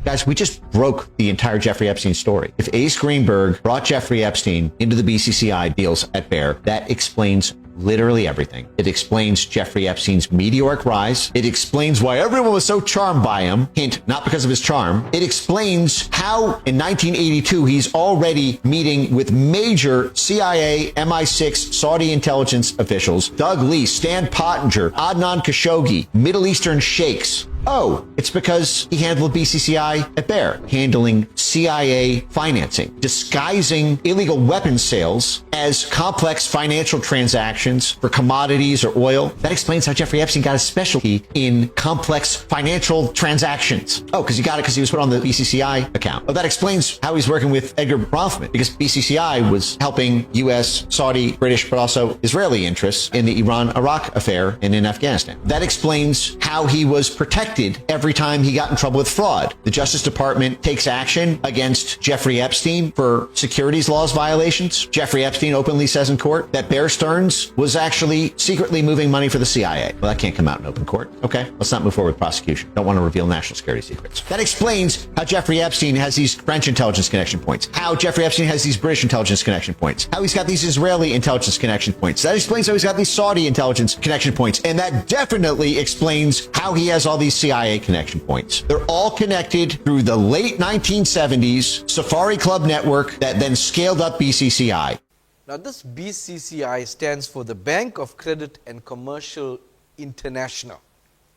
Guys, we just broke the entire Jeffrey Epstein story. If Ace Greenberg brought Jeffrey Epstein into the BCCI deals at Bear, that explains literally everything. It explains Jeffrey Epstein's meteoric rise. It explains why everyone was so charmed by him. Hint, not because of his charm. It explains how in 1982 he's already meeting with major CIA, MI6, Saudi intelligence officials, Doug Lee, Stan Pottinger, Adnan Khashoggi, Middle Eastern sheikhs. Oh, it's because he handled BCCI at Bear, handling CIA financing, disguising illegal weapons sales as complex financial transactions for commodities or oil. That explains how Jeffrey Epstein got a specialty in complex financial transactions. Oh, because he got it because he was put on the BCCI account. Oh, that explains how he's working with Edgar Bronfman, because BCCI was helping U.S., Saudi, British, but also Israeli interests in the Iran-Iraq affair and in Afghanistan. That explains how he was protected every time he got in trouble with fraud. The Justice Department takes action against Jeffrey Epstein for securities laws violations. Jeffrey Epstein openly says in court that Bear Stearns was actually secretly moving money for the CIA. Well, that can't come out in open court. Okay, let's not move forward with prosecution. Don't want to reveal national security secrets. That explains how Jeffrey Epstein has these French intelligence connection points, how Jeffrey Epstein has these British intelligence connection points, how he's got these Israeli intelligence connection points. That explains how he's got these Saudi intelligence connection points. And that definitely explains how he has all these CIA connection points. They're all connected through the late 1970s Safari Club network that then scaled up BCCI. Now this BCCI stands for the Bank of Credit and Commercial International.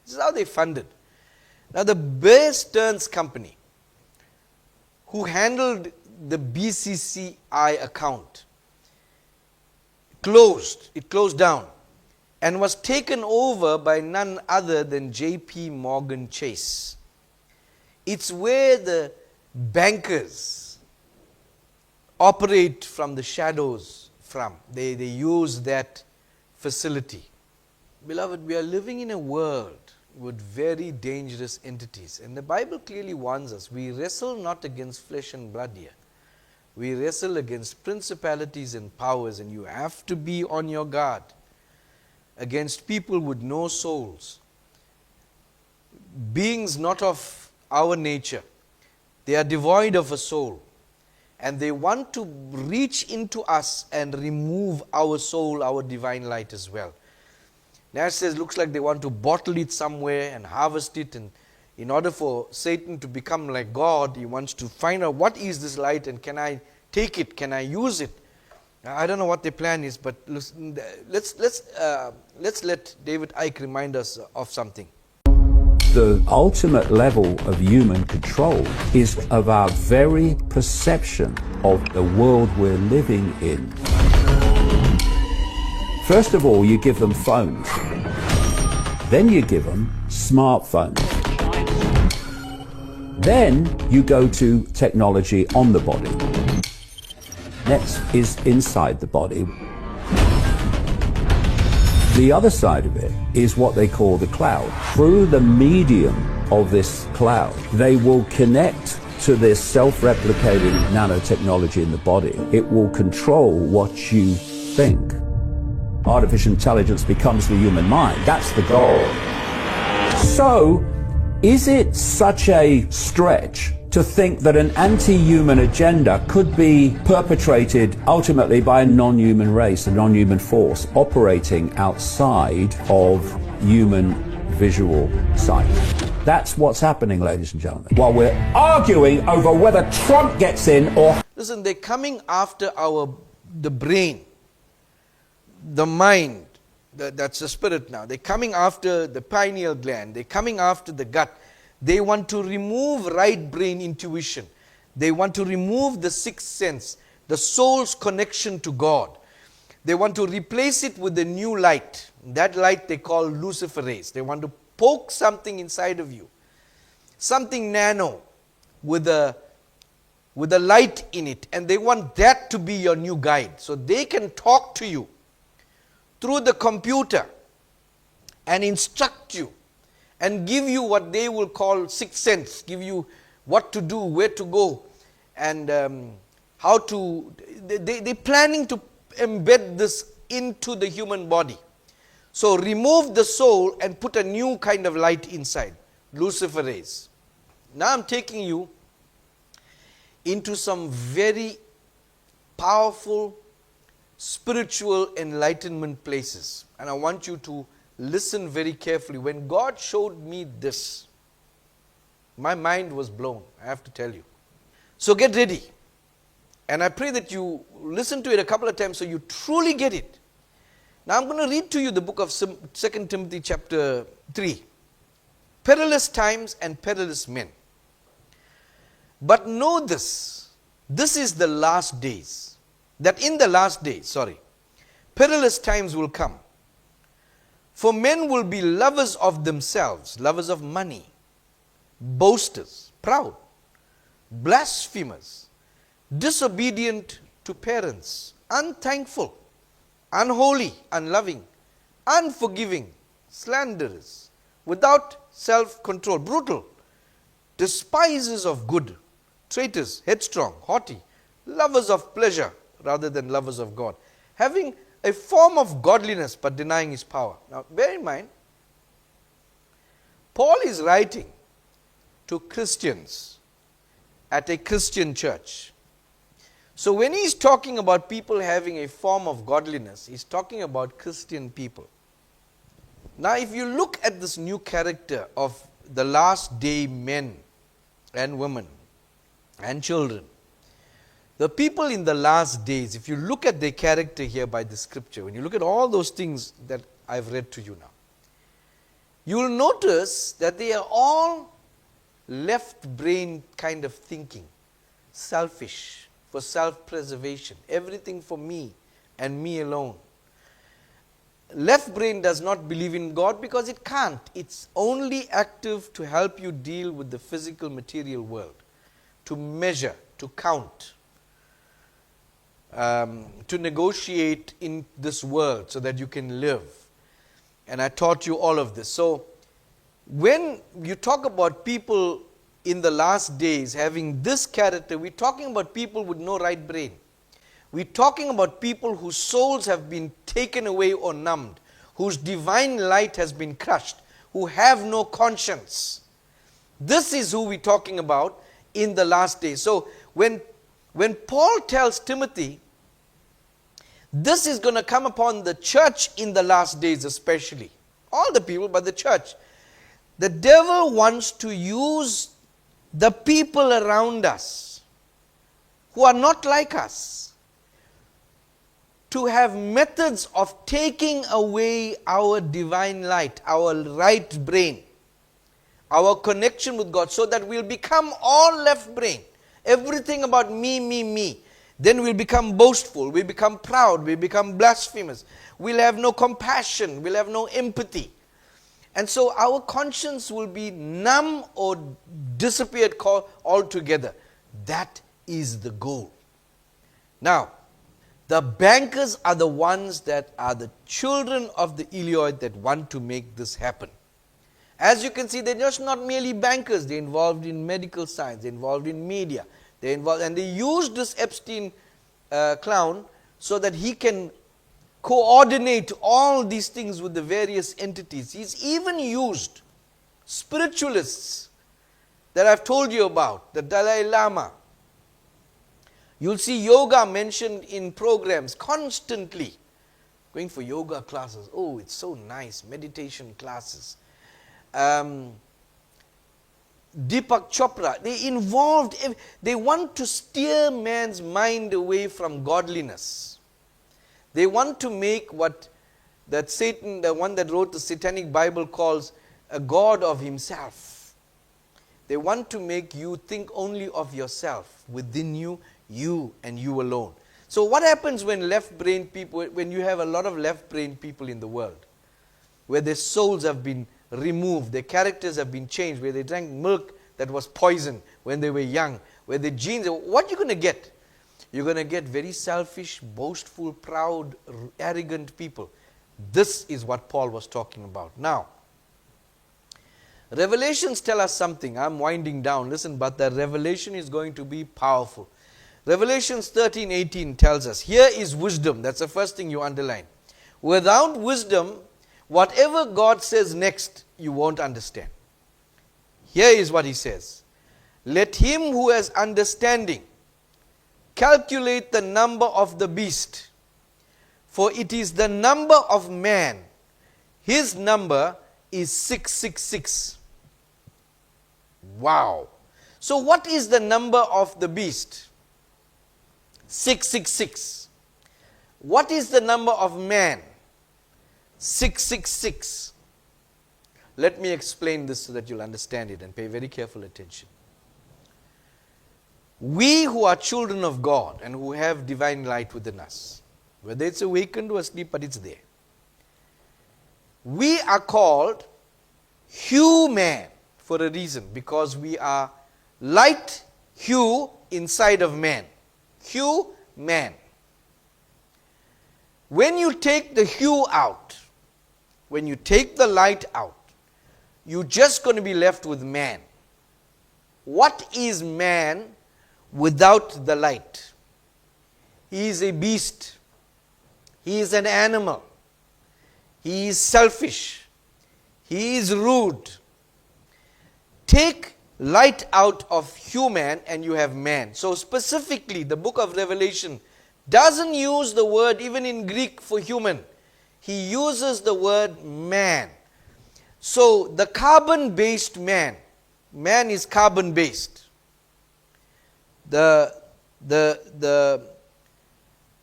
This is how they funded. Now the Bear Stearns company, who handled the BCCI account, it closed down, and was taken over by none other than J.P. Morgan Chase. It's where the bankers operate from the shadows from. They use that facility. Beloved, we are living in a world with very dangerous entities. And the Bible clearly warns us, we wrestle not against flesh and blood here. We wrestle against principalities and powers, and you have to be on your guard against people with no souls, beings not of our nature. They are devoid of a soul, and they want to reach into us and remove our soul, our divine light as well. Nash says, looks like they want to bottle it somewhere and harvest it, and in order for Satan to become like God, he wants to find out what is this light and can I take it, can I use it? I don't know what their plan is, but listen, let's let David Icke remind us of something. The ultimate level of human control is of our very perception of the world we're living in. First of all, you give them phones. Then you give them smartphones. Then you go to technology on the body. Next is inside the body. The other side of it is what they call the cloud. Through the medium of this cloud, they will connect to this self-replicating nanotechnology in the body. It will control what you think. Artificial intelligence becomes the human mind. That's the goal. So, is it such a stretch to think that an anti-human agenda could be perpetrated ultimately by a non-human race, a non-human force operating outside of human visual sight? That's what's happening, ladies and gentlemen, while we're arguing over whether Trump gets in or... Listen, they're coming after the brain, the mind, that's the spirit now. They're coming after the pineal gland. They're coming after the gut. They want to remove right brain intuition. They want to remove the sixth sense, the soul's connection to God. They want to replace it with a new light. That light they call Lucifer rays. They want to poke something inside of you, something nano with a light in it, and they want that to be your new guide. So they can talk to you through the computer and instruct you and give you what they will call sixth sense, give you what to do, where to go, and how to... They're planning to embed this into the human body. So remove the soul and put a new kind of light inside, Lucifer rays. Now I'm taking you into some very powerful spiritual enlightenment places. And I want you to listen very carefully. When God showed me this, my mind was blown, I have to tell you. So get ready. And I pray that you listen to it a couple of times so you truly get it. Now I'm going to read to you the book of 2 Timothy chapter 3. Perilous times and perilous men. But know this is the last days. That in the last days, perilous times will come. For men will be lovers of themselves, lovers of money, boasters, proud, blasphemers, disobedient to parents, unthankful, unholy, unloving, unforgiving, slanderers, without self-control, brutal, despisers of good, traitors, headstrong, haughty, lovers of pleasure rather than lovers of God, having a form of godliness but denying his power. Now bear in mind, Paul is writing to Christians at a Christian church. So when he's talking about people having a form of godliness, he's talking about Christian people. Now if you look at this new character of the last day men and women and children, the people in the last days, if you look at their character here by the scripture, when you look at all those things that I've read to you now, you will notice that they are all left brain kind of thinking, selfish, for self-preservation, everything for me and me alone. Left brain does not believe in God because it can't. It's only active to help you deal with the physical material world. to measure, to count, to negotiate in this world so that you can live. And I taught you all of this. So when you talk about people in the last days having this character, we're talking about people with no right brain. We're talking about people whose souls have been taken away or numbed, whose divine light has been crushed, who have no conscience. This is who we're talking about in the last days. So when Paul tells Timothy, this is going to come upon the church in the last days especially, all the people, but the church. The devil wants to use the people around us who are not like us to have methods of taking away our divine light, our right brain, our connection with God, so that we'll become all left brain. Everything about me, me, me. Then we'll become boastful, we'll become proud, we'll become blasphemous. We'll have no compassion, we'll have no empathy. And so our conscience will be numb or disappeared altogether. That is the goal. Now, the bankers are the ones that are the children of the Elioid that want to make this happen. As you can see, they're just not merely bankers. They're involved in medical science, they're involved in media, they're involved, and they used this Epstein clown so that he can coordinate all these things with the various entities. He's even used spiritualists that I've told you about, the Dalai Lama. You'll see yoga mentioned in programs constantly. Going for yoga classes. Oh, it's so nice. Meditation classes. Deepak Chopra. They involved, they want to steer man's mind away from godliness. They want to make what that Satan, the one that wrote the Satanic Bible, calls a god of himself. They want to make you think only of yourself, within you, you and you alone. So what happens when left-brain people, when you have a lot of left-brain people in the world, where their souls have been removed, their characters have been changed, where they drank milk that was poison when they were young, where the genes, what are you going to get? You're going to get very selfish, boastful, proud, arrogant people. This is what Paul was talking about. Now, Revelations tell us something. I'm winding down. Listen, but the revelation is going to be powerful. Revelations 13:18 tells us, here is wisdom. That's the first thing you underline. Without wisdom, whatever God says next, you won't understand. Here is what he says. Let him who has understanding calculate the number of the beast, for it is the number of man. His number is 666. Wow. So what is the number of the beast? 666. What is the number of man? 666. Let me explain this so that you'll understand it and pay very careful attention. We who are children of God and who have divine light within us, whether it's awakened or asleep, but it's there. We are called human for a reason, because we are light hue inside of man. Hue, man. When you take the hue out, when you take the light out, you're just going to be left with man. What is man without the light? He is a beast. He is an animal. He is selfish. He is rude. Take light out of human and you have man. So specifically, the book of Revelation doesn't use the word even in Greek for human. He uses the word man. So the carbon-based man is carbon-based. The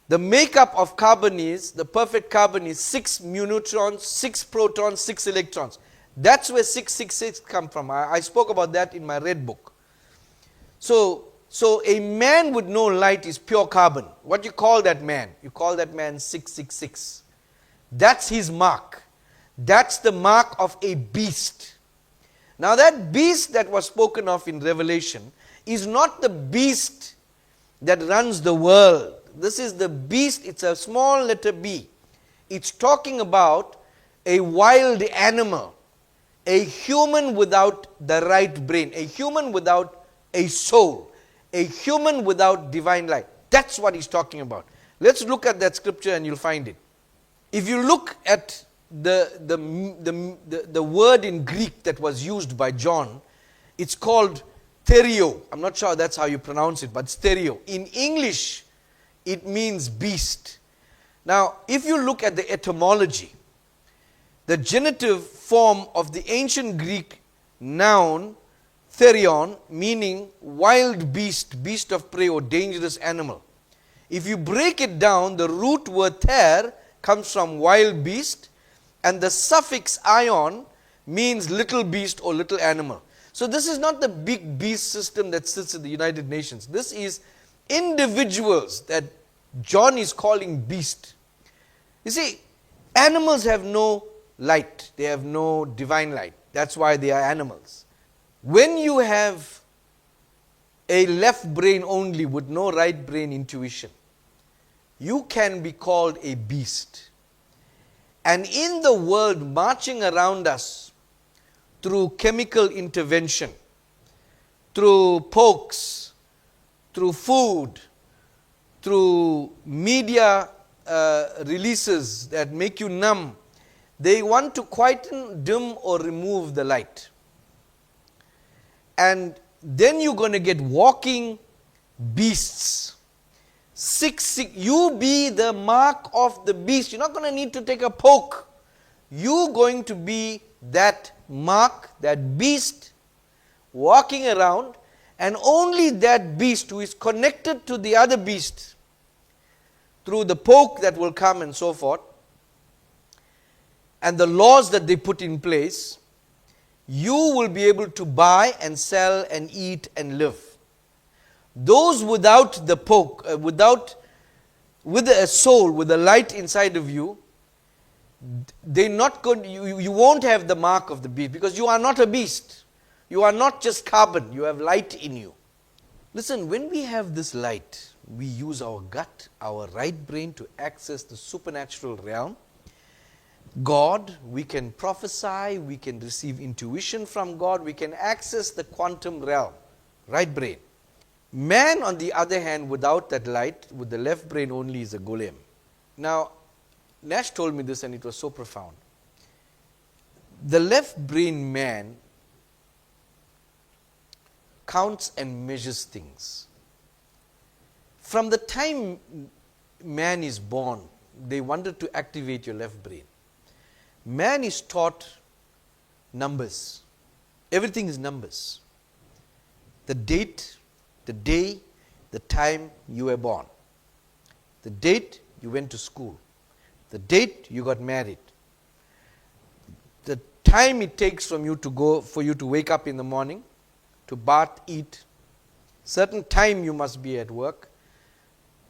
makeup of carbon is, the perfect carbon is 6 neutrons, 6 protons, 6 electrons. That's where 666 come from. I spoke about that in my red book. So a man with no light is pure carbon. What do you call that man? You call that man 666. That's his mark. That's the mark of a beast. Now that beast that was spoken of in Revelation is not the beast that runs the world. This is the beast, it's a small letter B. It's talking about a wild animal, a human without the right brain, a human without a soul, a human without divine light. That's what he's talking about. Let's look at that scripture and you'll find it. If you look at the word in Greek that was used by John, it's called therio. I'm not sure that's how you pronounce it, but it's therio. In English, it means beast. Now, if you look at the etymology, the genitive form of the ancient Greek noun therion, meaning wild beast, beast of prey or dangerous animal. If you break it down, the root word ther comes from wild beast, and the suffix ion means little beast or little animal. So this is not the big beast system that sits in the United Nations. This is individuals that John is calling beast. You see, animals have no light. They have no divine light. That's why they are animals. When you have a left brain only with no right brain intuition, you can be called a beast. And in the world marching around us through chemical intervention, through pokes, through food, through media releases that make you numb, they want to quieten, dim or remove the light. And then you're going to get walking beasts. You be the mark of the beast. You're not going to need to take a poke. You're going to be that mark, that beast walking around, and only that beast who is connected to the other beast through the poke that will come and so forth, and the laws that they put in place, you will be able to buy and sell and eat and live. Those without the poke, with a soul, with a light inside of you, they're not going. You won't have the mark of the beast, because you are not a beast. You are not just carbon. You have light in you. Listen, when we have this light, we use our gut, our right brain to access the supernatural realm. God, we can prophesy, we can receive intuition from God, we can access the quantum realm, right brain. Man, on the other hand, without that light, with the left brain only, is a golem. Now, Nash told me this and it was so profound. The left brain man counts and measures things. From the time man is born, they wanted to activate your left brain. Man is taught numbers. Everything is numbers. The date, the day, the time you were born. The date you went to school. The date you got married. The time it takes for you to wake up in the morning, to bath, eat. Certain time you must be at work.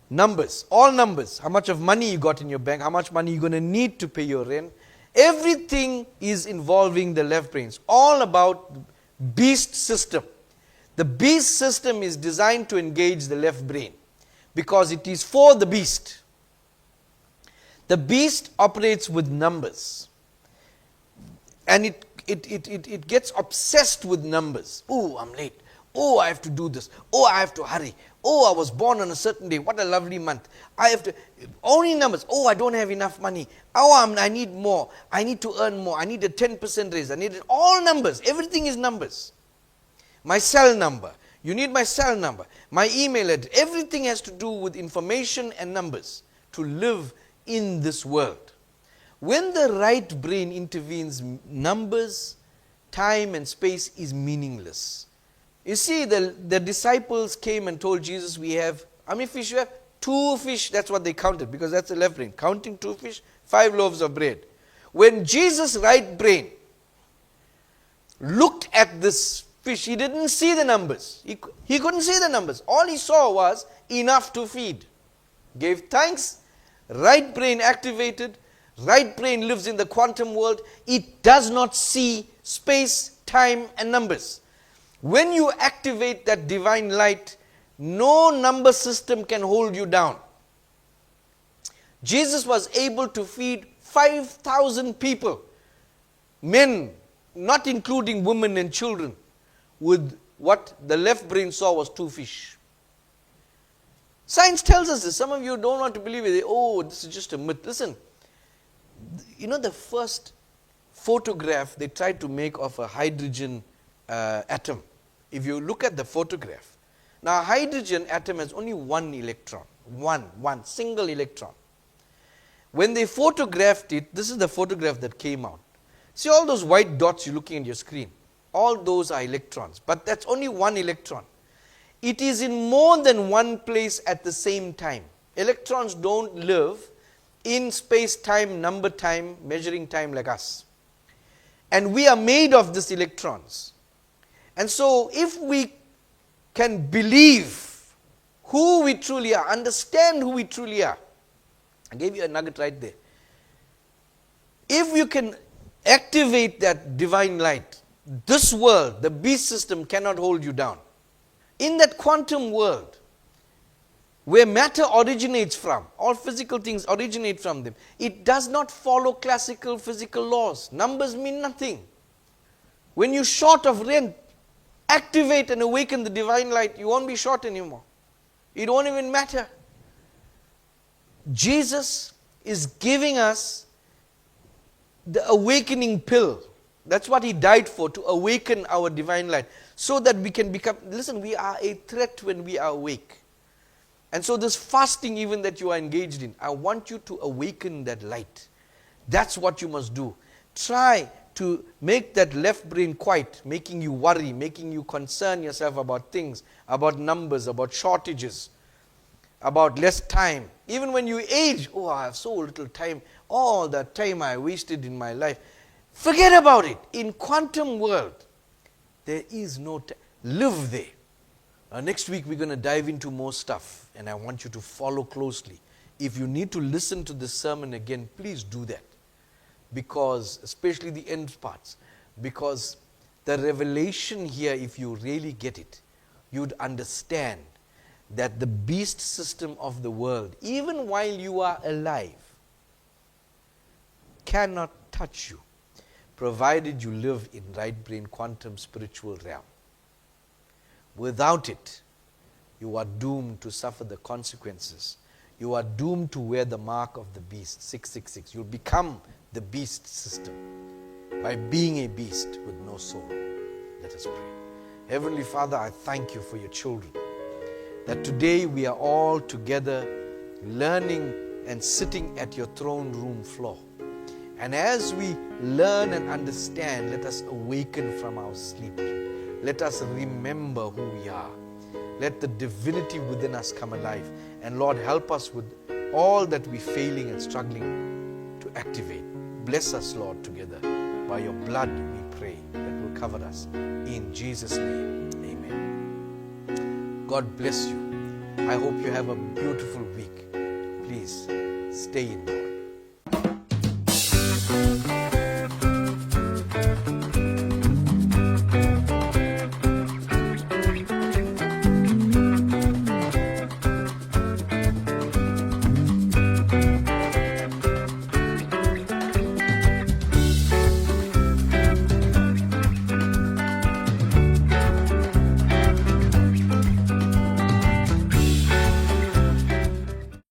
Numbers, all numbers. How much of money you got in your bank, how much money you're going to need to pay your rent. Everything is involving the left brain. It's all about beast system. The beast system is designed to engage the left brain because it is for the beast. The beast operates with numbers. And it gets obsessed with numbers. Oh, I'm late. Oh, I have to do this. Oh, I have to hurry. Oh, I was born on a certain day. What a lovely month. I have to, only numbers. Oh, I don't have enough money. Oh, I need more. I need to earn more. I need a 10% raise. I need it. All numbers. Everything is numbers. My cell number. You need my cell number. My email address. Everything has to do with information and numbers to live in this world. When the right brain intervenes, numbers, time and space is meaningless. You see, the disciples came and told Jesus, we have, how many fish you have? 2 fish. That's what they counted, because that's the left brain. Counting 2 fish, 5 loaves of bread. When Jesus' right brain looked at this fish, he didn't see the numbers. He couldn't see the numbers. All he saw was enough to feed. Gave thanks, right brain activated, right brain lives in the quantum world. It does not see space, time and numbers. When you activate that divine light, no number system can hold you down. Jesus was able to feed 5,000 people, men, not including women and children, with what the left brain saw was 2 fish. Science tells us this. Some of you don't want to believe it. Oh, this is just a myth. Listen, you know the first photograph they tried to make of a hydrogen atom. If you look at the photograph, now a hydrogen atom has only one electron, one single electron. When they photographed it, this is the photograph that came out. See all those white dots you're looking at your screen? All those are electrons, but that's only one electron. It is in more than one place at the same time. Electrons don't live in space, time, number time, measuring time like us. And we are made of these electrons. And so if we can believe who we truly are, understand who we truly are, I gave you a nugget right there. If you can activate that divine light, this world, the beast system, cannot hold you down. In that quantum world, where matter originates from, all physical things originate from them, it does not follow classical physical laws. Numbers mean nothing. When you're short of rent, activate and awaken the divine light, you won't be short anymore. It won't even matter. Jesus is giving us the awakening pill. That's what he died for, to awaken our divine light, so that we can become, listen, we are a threat when we are awake. And so this fasting even that you are engaged in, I want you to awaken that light. That's what you must do. Try to make that left brain quiet, making you worry, making you concern yourself about things, about numbers, about shortages, about less time. Even when you age, oh, I have so little time, all that time I wasted in my life. Forget about it. In quantum world, there is no time. Live there. Next week we're going to dive into more stuff, and I want you to follow closely. If you need to listen to this sermon again, please do that. Because, especially the end parts, because the revelation here, if you really get it, you'd understand that the beast system of the world, even while you are alive, cannot touch you, provided you live in right brain quantum spiritual realm. Without it, you are doomed to suffer the consequences. You are doomed to wear the mark of the beast, 666. You'll become the beast system by being a beast with no soul. Let us pray. Heavenly Father, I thank you for your children, that today we are all together learning and sitting at your throne room floor. And as we learn and understand, let us awaken from our sleep. Let us remember who we are. Let the divinity within us come alive. And Lord, help us with all that we're failing and struggling to activate. Bless us, Lord, together. By your blood we pray that will cover us. In Jesus' name, amen. God bless you. I hope you have a beautiful week. Please stay in God.